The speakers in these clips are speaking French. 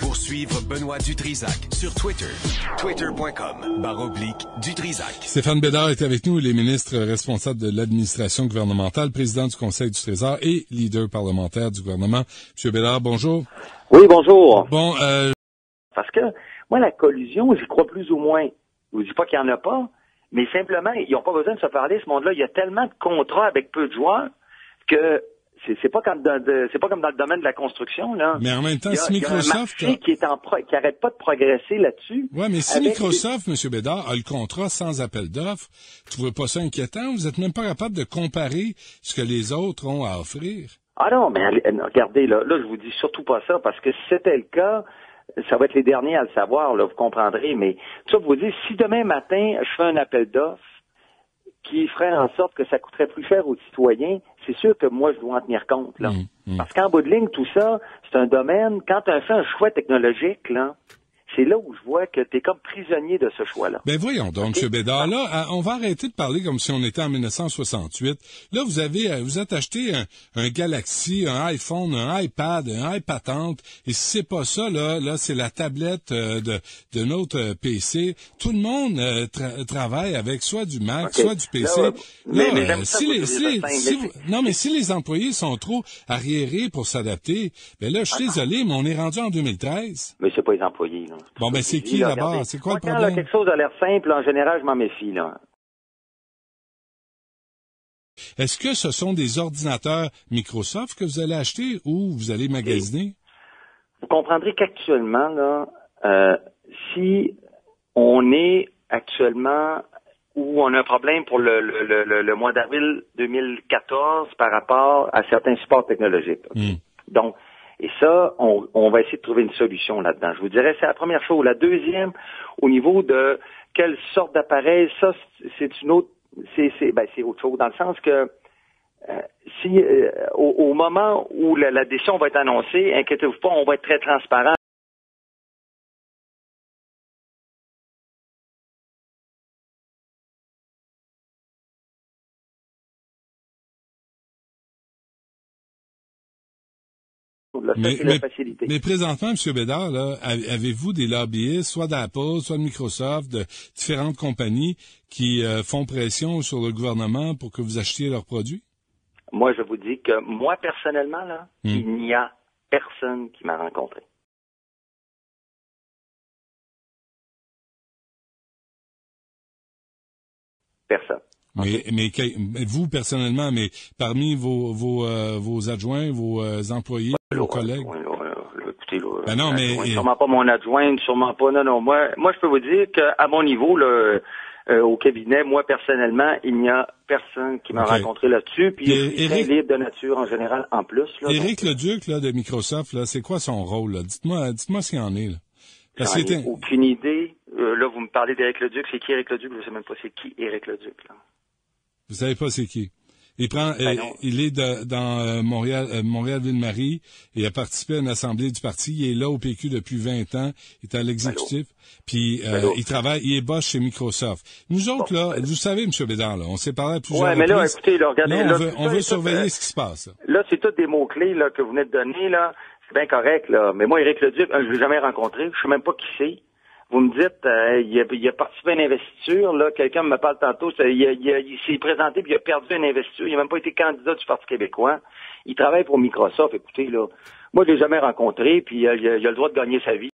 Pour suivre Benoît Dutrisac sur Twitter, twitter.com/Dutrisac. Stéphane Bédard est avec nous, il est ministre responsable de l'administration gouvernementale, président du Conseil du Trésor et leader parlementaire du gouvernement. Monsieur Bédard, bonjour. Oui, bonjour. Bon, Parce que, moi, la collusion, j'y crois plus ou moins. Je vous dis pas qu'il y en a pas, mais simplement, ils n'ont pas besoin de se parler, ce monde-là. Il y a tellement de contrats avec peu de joueurs que c'est pas comme dans le domaine de la construction, là. mais en même temps, si Il y a un Microsoft... marché qui arrête pas de progresser là-dessus. Ouais, mais si Microsoft, Monsieur Bédard, a le contrat sans appel d'offres, tu trouves pas ça inquiétant? Vous êtes même pas capable de comparer ce que les autres ont à offrir? Ah non, mais regardez, là, je vous dis surtout pas ça, parce que si c'était le cas, ça va être les derniers à le savoir, là, vous comprendrez, mais ça, vous dites, si demain matin, je fais un appel d'offres qui ferait en sorte que ça coûterait plus cher aux citoyens, c'est sûr que moi, je dois en tenir compte, là. Parce qu'en bout de ligne, tout ça, c'est un domaine, quand tu as fait un choix technologique, là, c'est là où je vois que tu es comme prisonnier de ce choix-là. Ben voyons donc, M. Bédard, là, on va arrêter de parler comme si on était en 1968. Là, vous êtes acheté un Galaxy, un iPhone, un iPad, un iPatente, et si c'est pas ça, là, c'est la tablette de notre PC. Tout le monde travaille avec soit du Mac, soit du PC. Si les employés sont trop arriérés pour s'adapter, ben là, je suis désolé, mais on est rendu en 2013. Mais c'est pas les employés, là. Bon, ben c'est qui là-bas? C'est quoi le problème? Quand quelque chose a l'air simple, en général, je m'en méfie, là. Est-ce que ce sont des ordinateurs Microsoft que vous allez acheter ou vous allez magasiner? Vous comprendrez qu'actuellement, là, si on est actuellement où on a un problème pour le mois d'avril 2014 par rapport à certains supports technologiques. Okay? Donc, et ça, on va essayer de trouver une solution là-dedans. Je vous dirais, c'est la première chose. La deuxième, au niveau de quelle sorte d'appareil, ça, c'est une autre, c'est autre chose, dans le sens que si au moment où la décision va être annoncée, inquiétez-vous pas, on va être très transparent. Mais présentement, M. Bédard, là, avez-vous des lobbyistes, soit d'Apple, soit de Microsoft, de différentes compagnies qui font pression sur le gouvernement pour que vous achetiez leurs produits? Moi, je vous dis que moi, personnellement, là, il n'y a personne qui m'a rencontré. Personne. Mais vous, personnellement, mais parmi vos adjoints, vos employés, vos collègues? Écoutez, ben non, mais... Sûrement pas mon adjoint, sûrement pas... Non, moi, je peux vous dire qu'à mon niveau, là, au cabinet, moi, personnellement, il n'y a personne qui m'a rencontré là-dessus, puis je suis très libre de nature, en général, en plus. Là, Éric Leduc, là, de Microsoft, là, c'est quoi son rôle, là? Dites-moi ce qu'il en est, là. J'en ai aucune idée. Là, vous me parlez d'Éric Leduc. C'est qui Éric Leduc? Je ne sais même pas c'est qui Éric Leduc, là. Vous savez pas c'est qui? Il est dans Montréal-Ville-Marie. Il a participé à une assemblée du parti. Il est là au PQ depuis 20 ans. Il est à l'exécutif. Puis, il est boss chez Microsoft. Nous autres, là, vous savez, M. Bédard, là, on s'est parlé à plusieurs reprises. Ouais, mais là, écoutez, là, regardez. Là, on veut surveiller ce qui se passe. Là, c'est tous des mots-clés, là, que vous venez de donner, là. C'est bien correct, là. Mais moi, Éric Leduc, je l'ai jamais rencontré. Je sais même pas qui c'est. Vous me dites, il a participé à une investiture, là, quelqu'un me parle tantôt, il s'est présenté puis il a perdu une investiture, il n'a même pas été candidat du Parti québécois. Il travaille pour Microsoft, écoutez, là. Moi, je l'ai jamais rencontré, puis il a le droit de gagner sa vie.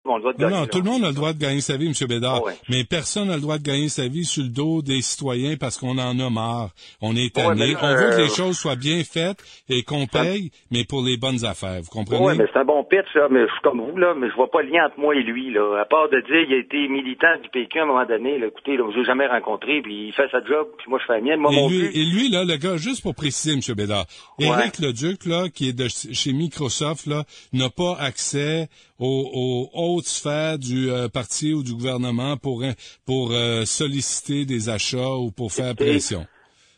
Non, tout le monde a le droit de gagner sa vie, M. Bédard. Ouais. Mais personne n'a le droit de gagner sa vie sur le dos des citoyens parce qu'on en a marre. On est tanné. On veut que les choses soient bien faites et qu'on paye, mais pour les bonnes affaires. Vous comprenez? Oui, mais c'est un bon pitch, là. Mais je suis comme vous, là, mais je vois pas le lien entre moi et lui, là. À part de dire, il a été militant du PQ à un moment donné, là. Écoutez, là, je l'ai jamais rencontré, puis il fait sa job, puis moi, je fais la mienne. Moi, et lui, là, le gars, juste pour préciser, M. Bédard, Éric Leduc, là, qui est chez Microsoft, là, n'a pas accès aux hautes sphères du parti ou du gouvernement pour solliciter des achats ou pour faire pression.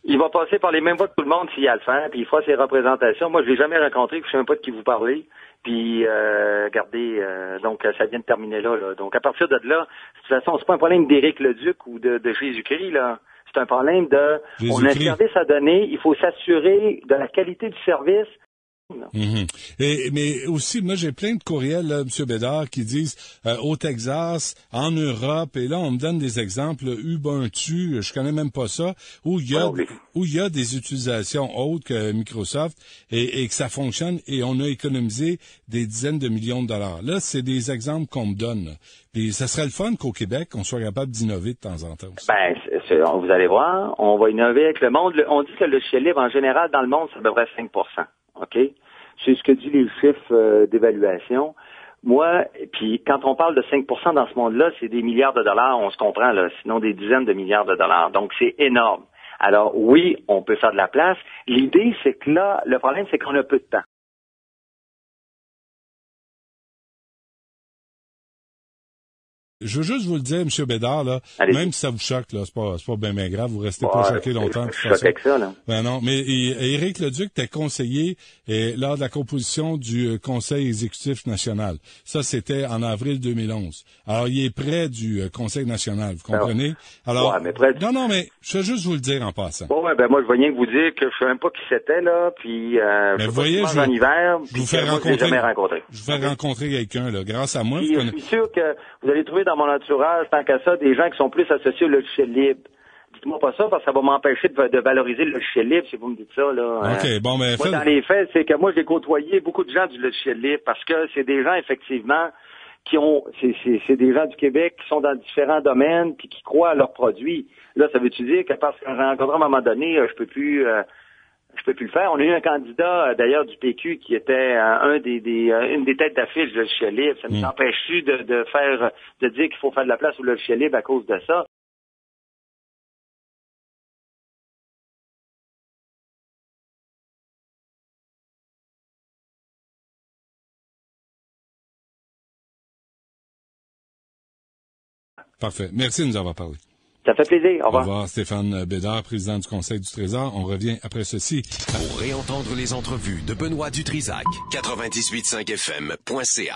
Il va passer par les mêmes voies que tout le monde s'il a à le faire, puis il fera ses représentations. Moi, je l'ai jamais rencontré, puis je sais même pas de qui vous parlez. Puis, regardez, donc ça vient de terminer là. Donc, à partir de là, de toute façon, c'est pas un problème d'Éric Leduc ou de Jésus-Christ, là. C'est un problème de, on a un service à donner, il faut s'assurer de la qualité du service. Mais aussi, moi, j'ai plein de courriels, là, M. Bédard, qui disent au Texas, en Europe, et là, on me donne des exemples, Ubuntu, je connais même pas ça, où il y a des utilisations autres que Microsoft et que ça fonctionne et on a économisé des dizaines de millions de dollars. Là, c'est des exemples qu'on me donne. Là. Puis ça serait le fun qu'au Québec, on soit capable d'innover de temps en temps aussi. Vous allez voir, on va innover avec le monde. On dit que le logiciel libre, en général, dans le monde, c'est à peu près 5%. OK? C'est ce que disent les chiffres d'évaluation. Moi, puis quand on parle de 5% dans ce monde-là, c'est des milliards de dollars, on se comprend, là, sinon des dizaines de milliards de dollars. Donc, c'est énorme. Alors, oui, on peut faire de la place. L'idée, c'est que là, le problème, c'est qu'on a peu de temps. Je veux juste vous le dire, M. Bédard, là, même si ça vous choque, là, c'est pas bien grave, vous restez pas choqué longtemps. Je suis avec ça, là. Ben non, mais Éric Leduc était conseiller lors de la composition du Conseil exécutif national. Ça, c'était en avril 2011. Alors, il est près du Conseil national, vous comprenez? Alors, ouais, mais non, mais je veux juste vous le dire en passant. Moi, je veux rien que vous dire que je sais même pas qui c'était, là, puis mais je vous voyez, en hiver, je vous fais rencontrer, jamais rencontré. Je vous fais rencontrer quelqu'un, là, grâce à moi. Puis, je suis sûr que vous allez trouver dans mon entourage, tant qu'à ça, des gens qui sont plus associés au logiciel libre. Dites-moi pas ça, parce que ça va m'empêcher de valoriser le logiciel libre, si vous me dites ça, là. OK, bon, mais moi, dans les faits, c'est que moi, j'ai côtoyé beaucoup de gens du logiciel libre, parce que c'est des gens, effectivement, c'est des gens du Québec qui sont dans différents domaines, puis qui croient à leurs produits. Là, ça veut-tu dire que parce qu'on a rencontré à un moment donné, je peux plus le faire. On a eu un candidat, d'ailleurs, du PQ qui était une des têtes d'affiche du logiciel libre. Ça nous empêche-tu de dire qu'il faut faire de la place au logiciel libre à cause de ça? Parfait. Merci de nous avoir parlé. Ça fait plaisir. Au revoir. Au revoir, Stéphane Bédard, président du Conseil du Trésor. On revient après ceci. Pour réentendre les entrevues de Benoît Dutrisac, 98.5fm.ca.